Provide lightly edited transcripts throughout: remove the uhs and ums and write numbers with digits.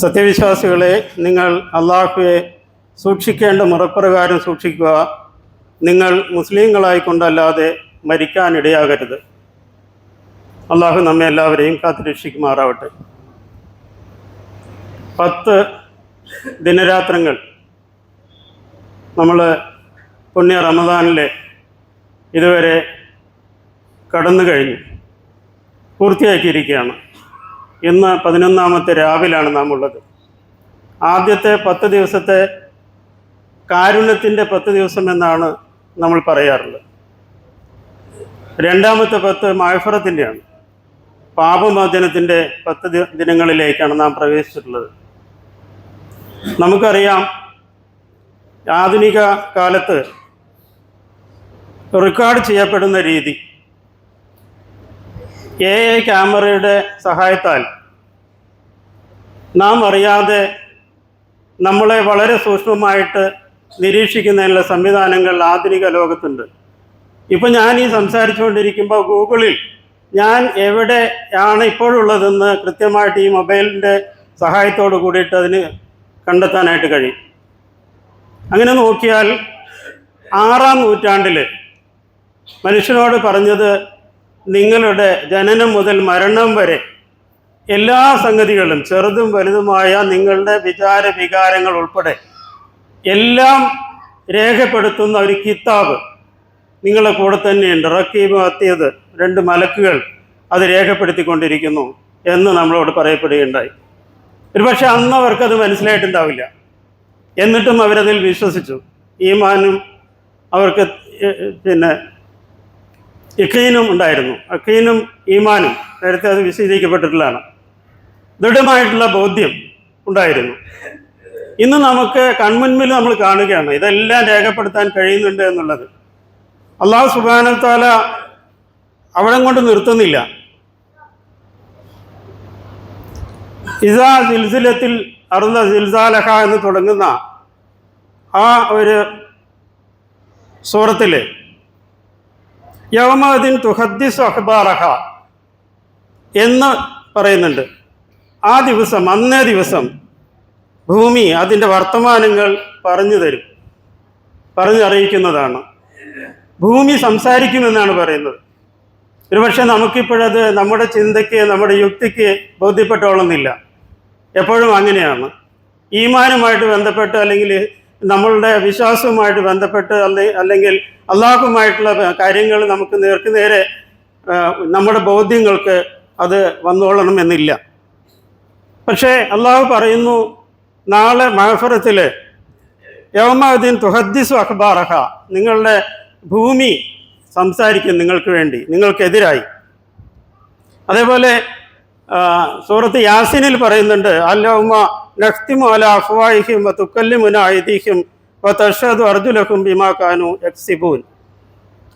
സത്യവിശ്വാസികളെ, നിങ്ങൾ അള്ളാഹുവെ സൂക്ഷിക്കേണ്ട മുറപ്രകാരം സൂക്ഷിക്കുക. നിങ്ങൾ മുസ്ലിങ്ങളായിക്കൊണ്ടല്ലാതെ മരിക്കാനിടയാകരുത്. അള്ളാഹു നമ്മെ എല്ലാവരെയും കാത്തുരക്ഷിക്കുമാറാവട്ടെ. 10 ദിനരാത്രങ്ങൾ നമ്മൾ പുണ്യ റമദാനിലെ ഇതുവരെ കടന്നു കഴിഞ്ഞു, പൂർത്തിയാക്കിയിരിക്കുകയാണ്. ഇന്ന് 11ാമത്തെ രാവിലാണ് നാം ഉള്ളത്. ആദ്യത്തെ 10 ദിവസത്തെ കാരുണ്യത്തിൻ്റെ 10 ദിവസം എന്നാണ് നമ്മൾ പറയാറുള്ളത്. രണ്ടാമത്തെ 10 മഅ്ഫിറത്തിൻ്റെയാണ്, പാപമോചനത്തിൻ്റെ 10 ദിനങ്ങളിലേക്കാണ് നാം പ്രവേശിച്ചിട്ടുള്ളത്. നമുക്കറിയാം, ആധുനിക കാലത്ത് റെക്കോർഡ് ചെയ്യപ്പെടുന്ന രീതി, AI ക്യാമറയുടെ സഹായത്താൽ നാം അറിയാതെ നമ്മളെ വളരെ സൂക്ഷ്മമായിട്ട് നിരീക്ഷിക്കുന്നതിനുള്ള സംവിധാനങ്ങൾ ആധുനിക ലോകത്തുണ്ട്. ഇപ്പം ഞാൻ ഈ സംസാരിച്ചുകൊണ്ടിരിക്കുമ്പോൾ ഗൂഗിളിൽ ഞാൻ എവിടെയാണ് ഇപ്പോഴുള്ളതെന്ന് കൃത്യമായിട്ട് ഈ മൊബൈലിൻ്റെ സഹായത്തോട് കൂടിയിട്ട് അതിന് കണ്ടെത്താനായിട്ട് കഴിയും. അങ്ങനെ നോക്കിയാൽ 6ാം നൂറ്റാണ്ടിൽ മനുഷ്യനോട് പറഞ്ഞത്, നിങ്ങളുടെ ജനനം മുതൽ മരണം വരെ എല്ലാ സംഗതികളും, ചെറുതും വലുതുമായ നിങ്ങളുടെ വികാരങ്ങൾ ഉൾപ്പെടെ എല്ലാം രേഖപ്പെടുത്തുന്ന ഒരു കിതാബ് നിങ്ങളുടെ കൂടെ തന്നെയുണ്ട്. റക്കീബ് അത്തിയത് 2 മലക്കുകൾ അത് രേഖപ്പെടുത്തിക്കൊണ്ടിരിക്കുന്നു എന്ന് നമ്മളോട് പറയപ്പെടുകയുണ്ടായി. ഒരുപക്ഷെ അന്ന് അവർക്കത് മനസ്സിലായിട്ടുണ്ടാവില്ല. എന്നിട്ടും അവരതിൽ വിശ്വസിച്ചു. ഈമാനും അവർക്ക് യഖീനും ഉണ്ടായിരുന്നു. യഖീനും ഈമാനും നേരത്തെ അത് വിശദീകരിക്കപ്പെട്ടിട്ടുള്ളതാണ്. ദൃഢമായിട്ടുള്ള ബോധ്യം ഉണ്ടായിരുന്നു. ഇന്ന് നമുക്ക് കൺമുൻപിൽ നമ്മൾ കാണുകയാണ് ഇതെല്ലാം രേഖപ്പെടുത്താൻ കഴിയുന്നുണ്ട് എന്നുള്ളത്. അല്ലാഹു സുബ്ഹാനഹു വ തആല അവിടെ കൊണ്ട് നിർത്തുന്നില്ല. ഇദാ സിൽസിലത്തിൽ അർള സിൽസാലഹ എന്ന് തുടങ്ങുന്ന ആ ഒരു സൂറത്തിൽ യൗമദിൻ തുഹദ്ദിസു അഖ്ബാറഹ എന്ന് പറയുന്നുണ്ട്. ആ ദിവസം, അന്നേ ദിവസം ഭൂമി അതിൻ്റെ വർത്തമാനങ്ങൾ പറഞ്ഞറിയിക്കുന്നതാണ്. ഭൂമി സംസാരിക്കുമെന്നാണ് പറയുന്നത്. ഒരുപക്ഷെ നമുക്കിപ്പോഴത് നമ്മുടെ ചിന്തയ്ക്ക്, നമ്മുടെ യുക്തിക്ക് ബോധ്യപ്പെട്ടോളുന്നില്ല. എപ്പോഴും അങ്ങനെയാണ്. ഈമാനുമായിട്ട് ബന്ധപ്പെട്ട്, അല്ലെങ്കിൽ നമ്മളുടെ വിശ്വാസവുമായിട്ട് ബന്ധപ്പെട്ട്, അല്ലെങ്കിൽ അള്ളാഹുമായിട്ടുള്ള കാര്യങ്ങൾ നമുക്ക് നേരെ നമ്മുടെ ബോധ്യങ്ങൾക്ക് അത് വന്നോളണമെന്നില്ല. പക്ഷേ അള്ളാഹു പറയുന്നു, നാളെ മഅ്ഫിറത്തിൽ യൗമദിൻ തുഹദ്ദിസു അഖ്ബാറഹ, നിങ്ങളുടെ ഭൂമി സംസാരിക്കും നിങ്ങൾക്ക് വേണ്ടി, നിങ്ങൾക്കെതിരായി. അതേപോലെ സൂറത്ത് യാസീനിൽ പറയുന്നുണ്ട്, അല്ലൗമ നഖ്തിമു അലാ അഫ്വാഹിഹിം വതുകല്ലിമുനാ അയ്ദീഹിം വതഷ്ഹദു അർജുലഹും ബിമാ കാനൂ യക്സിബൂൻ.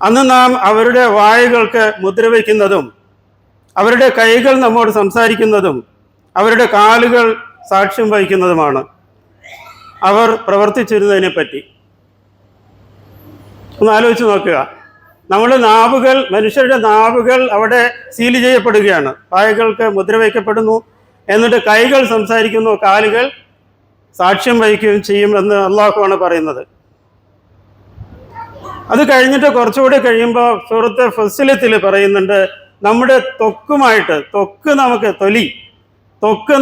അന്ന് നാം അവരുടെ വായകൾക്ക് മുദ്രവയ്ക്കുന്നതും അവരുടെ കൈകൾ നമ്മോട് സംസാരിക്കുന്നതും അവരുടെ കാലുകൾ സാക്ഷ്യം വഹിക്കുന്നതുമാണ് അവർ പ്രവർത്തിച്ചിരുന്നതിനെ പറ്റി. ഒന്ന് ആലോചിച്ച് നോക്കുക. നമ്മുടെ നാവുകൾ, മനുഷ്യരുടെ നാവുകൾ അവിടെ സീല് ചെയ്യപ്പെടുകയാണ്, വായകൾക്ക് മുദ്രവയ്ക്കപ്പെടുന്നു. എന്നിട്ട് കൈകൾ സംസാരിക്കുന്നു, കാലുകൾ സാക്ഷ്യം വഹിക്കുകയും ചെയ്യുമെന്ന് അള്ളാഹുവാണ് പറയുന്നത്. അത് കഴിഞ്ഞിട്ട് കുറച്ചുകൂടി കഴിയുമ്പോൾ സൂറത്ത് ഫസ്സിലത്തിൽ പറയുന്നുണ്ട്, നമ്മുടെ ത്വക്ക്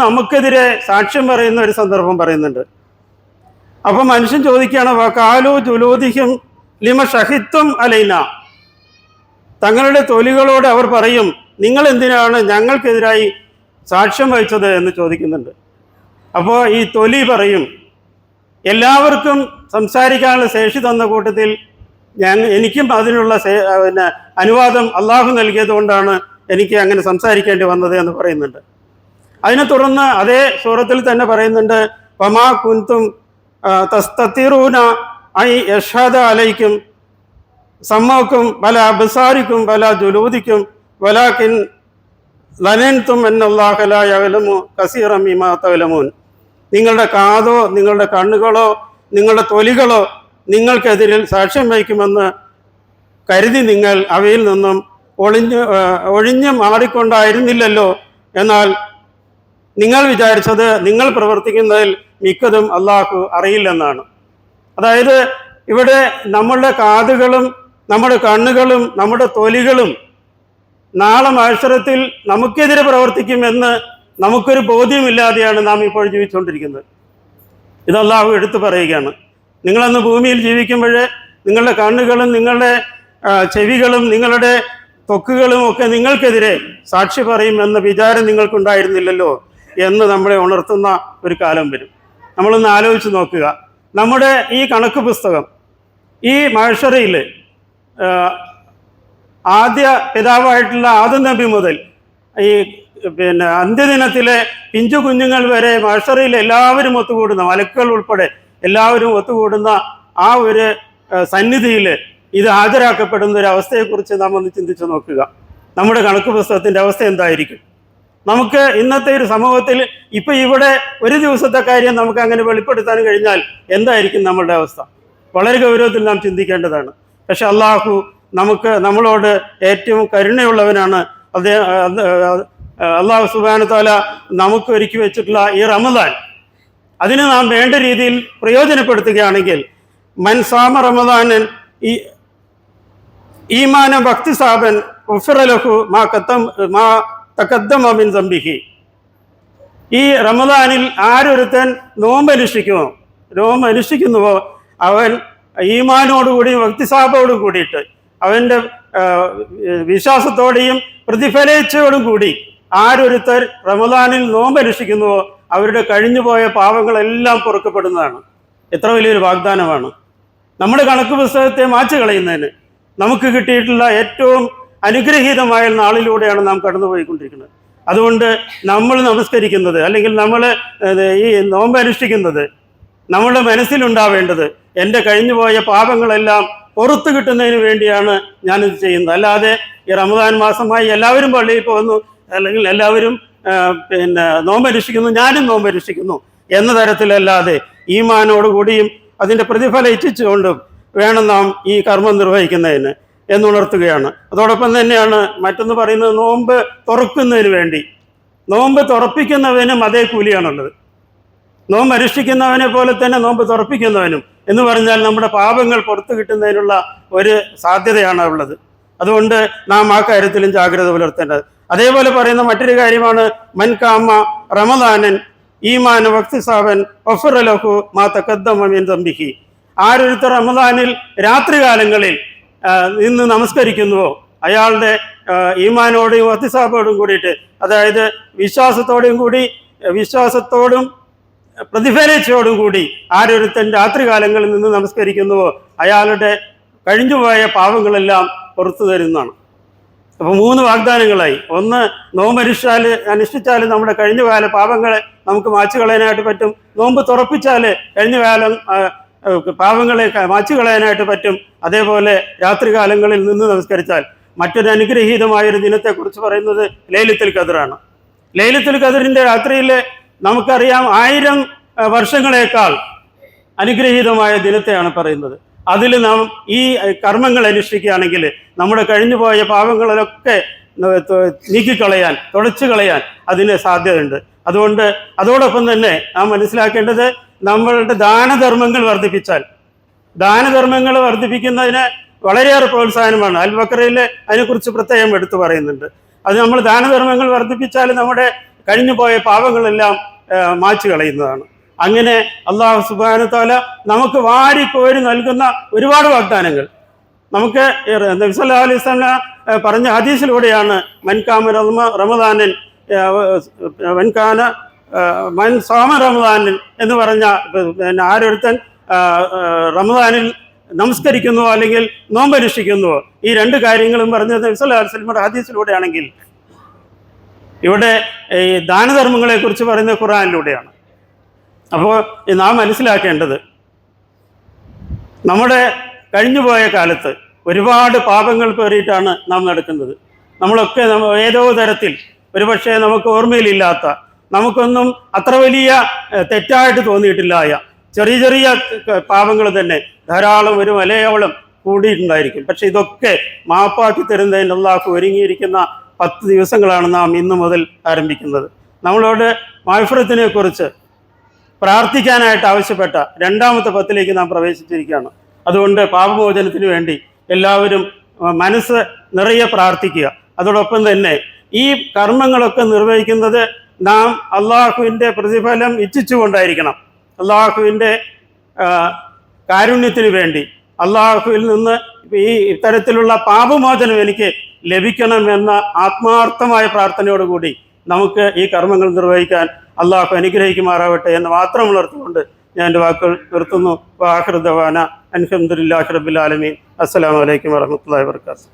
നമുക്കെതിരെ സാക്ഷ്യം പറയുന്ന ഒരു സന്ദർഭം പറയുന്നുണ്ട്. അപ്പം മനുഷ്യൻ ചോദിക്കുകയാണ്, വകാലു ജുലൂദിഹിം ലിമ ഷഹിദ്തും അലൈന, തങ്ങളുടെ തൊലികളോട് അവർ പറയും, നിങ്ങൾ എന്തിനാണ് ഞങ്ങൾക്കെതിരായി സാക്ഷ്യം വഹിച്ചത് എന്ന് ചോദിക്കുന്നുണ്ട്. അപ്പോൾ ഈ തൊലി പറയും, എല്ലാവർക്കും സംസാരിക്കാനുള്ള ശേഷി തന്ന കൂട്ടത്തിൽ എനിക്കും അതിനുള്ള അനുവാദം അള്ളാഹു നൽകിയത് കൊണ്ടാണ് എനിക്ക് അങ്ങനെ സംസാരിക്കേണ്ടി വന്നത് എന്ന് പറയുന്നുണ്ട്. അതിനെ തുടർന്ന് അതേ സൂറത്തിൽ തന്നെ പറയുന്നുണ്ട്, വമാ കുൻതും തസ്തതിറൂന ഐ യഷ്ഹദ അലൈക്കും സമ്മഅക്കും വലാ അബ്സാരിക്കും വലാ ജുലൂദിക്കും വലാകിൻ ലനൻതും അന്നല്ലാഹ ലാ യഅലമു കസീറൻ മിമാ തഅലമൂൻ. നിങ്ങളുടെ കാതോ, നിങ്ങളുടെ കണ്ണുകളോ, നിങ്ങളുടെ തൊലികളോ നിങ്ങൾക്കെതിരിൽ സാക്ഷ്യം വഹിക്കുമെന്ന് കരുതി നിങ്ങൾ അവയിൽ നിന്നും ഒഴിഞ്ഞു മാറിക്കൊണ്ടായിരുന്നില്ലല്ലോ. എന്നാൽ നിങ്ങൾ വിചാരിച്ചത് നിങ്ങൾ പ്രവർത്തിക്കുന്നതിൽ മിക്കതും അള്ളാഹു അറിയില്ലെന്നാണ്. അതായത് ഇവിടെ നമ്മളുടെ കാതുകളും നമ്മുടെ കണ്ണുകളും നമ്മുടെ തൊലികളും നാളെ മത്സരത്തിൽ നമുക്കെതിരെ പ്രവർത്തിക്കുമെന്ന് നമുക്കൊരു ബോധ്യമില്ലാതെയാണ് നാം ഇപ്പോൾ ജീവിച്ചുകൊണ്ടിരിക്കുന്നത്. ഇത് അള്ളാഹു എടുത്തു പറയുകയാണ്. നിങ്ങളന്ന് ഭൂമിയിൽ ജീവിക്കുമ്പോൾ നിങ്ങളുടെ കണ്ണുകളും നിങ്ങളുടെ ചെവികളും നിങ്ങളുടെ ത്വക്കുകളും ഒക്കെ നിങ്ങൾക്കെതിരെ സാക്ഷി പറയുമെന്ന വിചാരം നിങ്ങൾക്കുണ്ടായിരുന്നില്ലല്ലോ എന്ന് നമ്മളെ ഉണർത്തുന്ന ഒരു കാലം വരും. നമ്മളൊന്ന് ആലോചിച്ച് നോക്കുക. നമ്മുടെ ഈ കണക്ക് പുസ്തകം ഈ മഹ്ശറിൽ ആദ്യ പിതാവായിട്ടുള്ള ആദം നബി മുതൽ ഈ അന്ത്യദിനത്തിലെ പിഞ്ചു കുഞ്ഞുങ്ങൾ വരെ മഹ്ശറിൽ എല്ലാവരും ഒത്തുകൂടുന്ന, മലക്കുകൾ ഉൾപ്പെടെ എല്ലാവരും ഒത്തുകൂടുന്ന ആ ഒരു സന്നിധിയിൽ ഇത് ഹാജരാക്കപ്പെടുന്ന ഒരു അവസ്ഥയെക്കുറിച്ച് നാം ഒന്ന് ചിന്തിച്ചു നോക്കുക. നമ്മുടെ കണക്ക് പുസ്തകത്തിൻ്റെ അവസ്ഥ എന്തായിരിക്കും? നമുക്ക് ഇന്നത്തെ ഒരു സമൂഹത്തിൽ ഇപ്പം ഇവിടെ ഒരു ദിവസത്തെ കാര്യം നമുക്ക് അങ്ങനെ വെളിപ്പെടുത്താൻ കഴിഞ്ഞാൽ എന്തായിരിക്കും നമ്മളുടെ അവസ്ഥ? വളരെ ഗൗരവത്തിൽ നാം ചിന്തിക്കേണ്ടതാണ്. പക്ഷെ അള്ളാഹു നമ്മളോട് ഏറ്റവും കരുണയുള്ളവനാണ്. അള്ളാഹു സുബ്ഹാനഹു തആല നമുക്ക് ഒരുക്കി വെച്ചിട്ടുള്ള ഈ റമദാൻ അതിന് നാം വേണ്ട രീതിയിൽ പ്രയോജനപ്പെടുത്തുകയാണെങ്കിൽ മൻ സാമ റമദാനൻ ഈമാന വഖ്തിസാബൻ ഉഫിറ ലഹു മാ തഖദ്ദമ മിൻ ദംബിഹി. ഈ റമദാനിൽ ആരൊരുത്തൻ നോമ്പനുഷ്ഠിക്കുന്നുവോ അവൻ ഈമാനോടുകൂടിയും വക്തിസാബോടും കൂടിയിട്ട് അവൻ്റെ വിശ്വാസത്തോടെയും പ്രതിഫലേച്ഛയോടും കൂടി ആരൊരുത്തർ റമദാനിൽ നോമ്പനുഷ്ഠിക്കുന്നുവോ അവരുടെ കഴിഞ്ഞുപോയ പാവങ്ങളെല്ലാം പൊറുക്കപ്പെടുന്നതാണ്. എത്ര വലിയൊരു വാഗ്ദാനമാണ്! നമ്മുടെ കണക്ക് പുസ്തകത്തെ മാച്ചു കളയുന്നതിന് നമുക്ക് കിട്ടിയിട്ടുള്ള ഏറ്റവും അനുഗ്രഹീതമായ നാളിലൂടെയാണ് നാം കടന്നുപോയിക്കൊണ്ടിരിക്കുന്നത്. അതുകൊണ്ട് നമ്മൾ നമസ്കരിക്കുന്നത് അല്ലെങ്കിൽ നമ്മൾ ഈ നോമ്പ് അനുഷ്ഠിക്കുന്നത് നമ്മുടെ മനസ്സിലുണ്ടാവേണ്ടത് എൻ്റെ കഴിഞ്ഞുപോയ പാപങ്ങളെല്ലാം പുറത്തു കിട്ടുന്നതിന് വേണ്ടിയാണ് ഞാനിത് ചെയ്യുന്നത്. അല്ലാതെ ഈ റമദാൻ മാസമായി എല്ലാവരും പള്ളിയിൽ പോകുന്നു അല്ലെങ്കിൽ എല്ലാവരും നോമ്പനുഷ്ഠിക്കുന്നു, ഞാനും നോമ്പനുഷ്ഠിക്കുന്നു എന്ന തരത്തിലല്ലാതെ ഈമാനോടുകൂടിയും അതിൻ്റെ പ്രതിഫലം ഇച്ഛിച്ചുകൊണ്ടും വേണം നാം ഈ കർമ്മം നിർവഹിക്കുന്നതിന് എന്നുണർത്തുകയാണ്. അതോടൊപ്പം തന്നെയാണ് മറ്റൊന്ന് പറയുന്നത്, നോമ്പ് തുറക്കുന്നതിന് വേണ്ടി. നോമ്പ് തുറപ്പിക്കുന്നവനും അതേ കൂലിയാണുള്ളത്. നോമ്പ് അനുഷ്ഠിക്കുന്നവനെ പോലെ തന്നെ നോമ്പ് തുറപ്പിക്കുന്നവനും എന്ന് പറഞ്ഞാൽ നമ്മുടെ പാപങ്ങൾ പുറത്തു കിട്ടുന്നതിനുള്ള ഒരു സാധ്യതയാണ് ഉള്ളത്. അതുകൊണ്ട് നാം ആ കാര്യത്തിലും ജാഗ്രത പുലർത്തേണ്ടത്. അതേപോലെ പറയുന്ന മറ്റൊരു കാര്യമാണ് മൻ കാമ റമദാനൻ ഈമാന വഖ്തിസാബൻ ഗുഫിറ ലഹു മാ തഖദ്ദമ മിൻ ദംബിഹി. ആരൊരുത്തർ റമദാനിൽ രാത്രികാലങ്ങളിൽ നിന്ന് നമസ്കരിക്കുന്നുവോ അയാളുടെ ഈമാനോടും വഖ്തിസാബോടും കൂടിയിട്ട്, അതായത് വിശ്വാസത്തോടും പ്രതിഫലേച്ഛയോടും കൂടി ആരൊരുത്തൻ രാത്രികാലങ്ങളിൽ നിന്ന് നമസ്കരിക്കുന്നുവോ അയാളുടെ കഴിഞ്ഞുപോയ പാവങ്ങളെല്ലാം പുറത്തു തരുന്നതാണ്. അപ്പോൾ 3 വാഗ്ദാനങ്ങളായി. ഒന്ന്, നോമ്പ് അനുഷ്ഠിച്ചാൽ നമ്മുടെ കഴിഞ്ഞകാല പാപങ്ങളെ നമുക്ക് മാച്ചു കളയാനായിട്ട് പറ്റും. നോമ്പ് തുറപ്പിച്ചാൽ കഴിഞ്ഞകാലം പാപങ്ങളെ മാച്ചു കളയാനായിട്ട് പറ്റും. അതേപോലെ രാത്രികാലങ്ങളിൽ നിന്ന് നമസ്കരിച്ചാൽ. മറ്റൊരു അനുഗ്രഹീതമായൊരു ദിനത്തെക്കുറിച്ച് പറയുന്നത് ലൈലത്തുൽ ഖദ്റാണ്. ലൈലത്തുൽ ഖദ്റിൻ്റെ രാത്രിയിൽ നമുക്കറിയാം 1000 വർഷങ്ങളേക്കാൾ അനുഗ്രഹീതമായ ദിനത്തെയാണ് പറയുന്നത്. അതിൽ നാം ഈ കർമ്മങ്ങൾ അനുഷ്ഠിക്കുകയാണെങ്കിൽ നമ്മുടെ കഴിഞ്ഞുപോയ പാപങ്ങളിലൊക്കെ നീക്കിക്കളയാൻ, തുടച്ചു കളയാൻ അതിന് സാധ്യതയുണ്ട്. അതുകൊണ്ട് അതോടൊപ്പം തന്നെ നാം മനസ്സിലാക്കേണ്ടത്, നമ്മളുടെ ദാനധർമ്മങ്ങൾ വർദ്ധിപ്പിക്കുന്നതിന് വളരെയേറെ പ്രോത്സാഹനമാണ്. അൽ ബഖറയിൽ അതിനെക്കുറിച്ച് പ്രത്യേകം എടുത്തു പറയുന്നുണ്ട്. അത് നമ്മൾ ദാനധർമ്മങ്ങൾ വർദ്ധിപ്പിച്ചാൽ നമ്മുടെ കഴിഞ്ഞുപോയ പാപങ്ങളെല്ലാം മാച്ചു കളയുന്നതാണ്. അങ്ങനെ അള്ളാഹു സുബ്ഹാനഹു തആല നമുക്ക് വാരിക്കോരി നൽകുന്ന ഒരുപാട് വാഗ്ദാനങ്ങൾ നമുക്ക് നബി സല്ലല്ലാഹു അലൈഹി വസല്ലം പറഞ്ഞ ഹദീസിലൂടെയാണ് മൻ സാമ റമദാനൻ എന്ന് പറഞ്ഞ ആരൊരുത്തൻ റമദാനിൽ നമസ്കരിക്കുന്നുവോ അല്ലെങ്കിൽ നോമ്പനുഷ്ഠിക്കുന്നുവോ ഈ 2 കാര്യങ്ങളും പറഞ്ഞത് നബി സല്ലല്ലാഹു അലൈഹി വസല്ലം ഹദീസിലൂടെയാണെങ്കിൽ ഇവിടെ ഈ ദാനധർമ്മങ്ങളെക്കുറിച്ച് പറയുന്നത് ഖുർആനിലൂടെയാണ്. അപ്പോൾ നാം മനസ്സിലാക്കേണ്ടത്, നമ്മുടെ കഴിഞ്ഞുപോയ കാലത്ത് ഒരുപാട് പാപങ്ങൾ പേറിയിട്ടാണ് നാം നടക്കുന്നത്. നമ്മളൊക്കെ ഏതോ തരത്തിൽ ഒരുപക്ഷെ നമുക്ക് ഓർമ്മയിലില്ലാത്ത, നമുക്കൊന്നും അത്ര വലിയ തെറ്റായിട്ട് തോന്നിയിട്ടില്ലായ ചെറിയ പാപങ്ങൾ തന്നെ ധാരാളം ഒരു മലയോളം കൂടിയിട്ടുണ്ടായിരിക്കും. പക്ഷെ ഇതൊക്കെ മാപ്പാക്കി തരുന്നതിന് അല്ലാഹു ഒരുങ്ങിയിരിക്കുന്ന 10 ദിവസങ്ങളാണ് നാം ഇന്നു മുതൽ ആരംഭിക്കുന്നത്. നമ്മളോട് മഗ്ഫിറത്തിനെ കുറിച്ച് പ്രാർത്ഥിക്കാനായിട്ട് ആവശ്യപ്പെട്ട രണ്ടാമത്തെ പത്തിലേക്ക് നാം പ്രവേശിച്ചിരിക്കുകയാണ്. അതുകൊണ്ട് പാപമോചനത്തിന് വേണ്ടി എല്ലാവരും മനസ്സ് നിറയെ പ്രാർത്ഥിക്കുക. അതോടൊപ്പം തന്നെ ഈ കർമ്മങ്ങളൊക്കെ നിർവഹിക്കുന്നത് നാം അള്ളാഹുവിൻ്റെ പ്രതിഫലം ഇച്ഛിച്ചുകൊണ്ടായിരിക്കണം. അള്ളാഹുവിൻ്റെ കാരുണ്യത്തിന് വേണ്ടി, അള്ളാഹുവിൽ നിന്ന് ഈ ഇത്തരത്തിലുള്ള പാപമോചനം എനിക്ക് ലഭിക്കണമെന്ന ആത്മാർത്ഥമായ പ്രാർത്ഥനയോടുകൂടി നമുക്ക് ഈ കർമ്മങ്ങൾ നിർവഹിക്കാൻ അള്ളാഹു അനുഗ്രഹിക്കുമാറാവട്ടെ എന്ന് മാത്രം ഉണർത്തുകൊണ്ട് ഞാൻ എൻ്റെ വാക്കുകൾ നിർത്തുന്നു. വാഹിർ ദവാന അൽഹംദുലില്ലാഹി റബ്ബിൽ ആലമീൻ. അസ്സലാമു അലൈക്കും വറഹ്മത്തുള്ളാഹി വബറകാതുഹു.